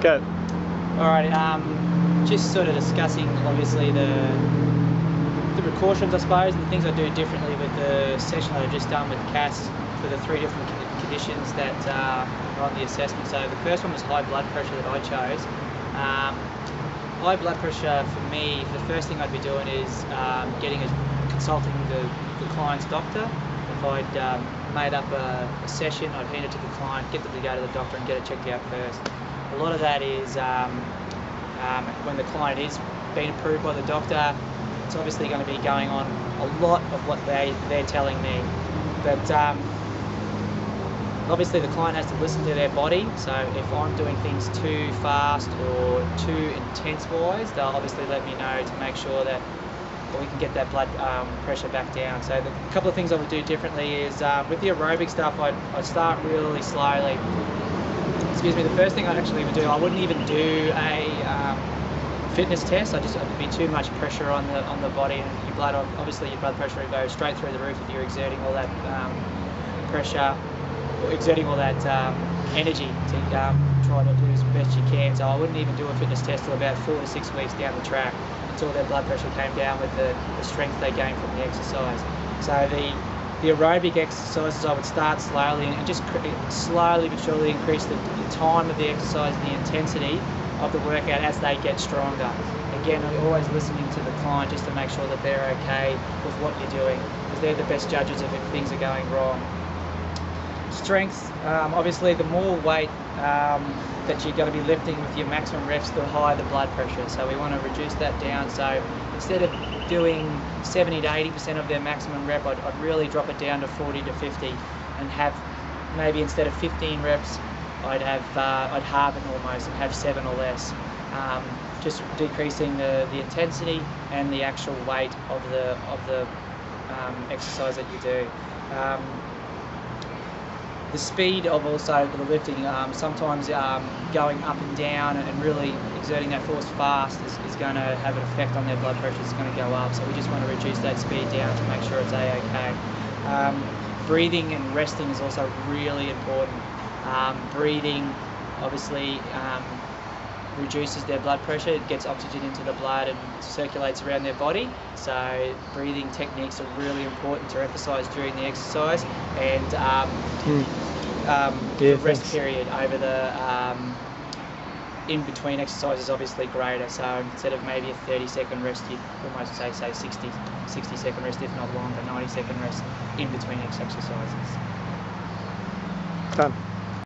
Go. Alright, just sort of discussing obviously the precautions, I suppose, and the things I do differently with the session that I've just done with Cass for the 3 different conditions that are on the assessment. So the first one was high blood pressure that I chose. High blood pressure for me, the first thing I'd be doing is consulting the client's doctor. If I'd made up a session, I'd hand it to the client, get them to go to the doctor and get it checked out first. A lot of that is when the client is being approved by the doctor, it's obviously going to be going on a lot of what they're telling me. But obviously the client has to listen to their body, so if I'm doing things too fast or too intense-wise, they'll obviously let me know to make sure that we can get that blood pressure back down. So a couple of things I would do differently is with the aerobic stuff, I'd start really slowly. Excuse me, the first thing I actually would do, I wouldn't even do a fitness test. It'd be too much pressure on the body, and your blood, obviously your blood pressure would go straight through the roof if you're exerting all that pressure, or exerting all that energy to try to do as best you can. So I wouldn't even do a fitness test till about 4 to 6 weeks down the track, until their blood pressure came down with the strength they gained from the exercise. So the aerobic exercises, I would start slowly and just slowly but surely increase the time of the exercise and the intensity of the workout as they get stronger. Again, I'm always listening to the client just to make sure that they're okay with what you're doing, because they're the best judges of if things are going wrong. Strength, obviously the more weight that you're going to be lifting with your maximum reps, the higher the blood pressure. So we want to reduce that down. So instead of doing 70 to 80% of their maximum rep, I'd really drop it down to 40 to 50 and have maybe instead of 15 reps, I'd halve it almost and have 7 or less. Just decreasing the intensity and the actual weight of the exercise that you do. The speed of also the lifting, sometimes going up and down and really exerting that force fast is going to have an effect on their blood pressure. It's going to go up, so we just want to reduce that speed down to make sure it's A-OK. Breathing and resting is also really important. Breathing obviously reduces their blood pressure. It gets oxygen into the blood and circulates around their body. So breathing techniques are really important to emphasize during the exercise, and the rest period over the in between exercises is obviously greater. So instead of maybe a 30-second rest, you'd almost say 60-second rest, if not longer, 90-second rest in between exercises. Done.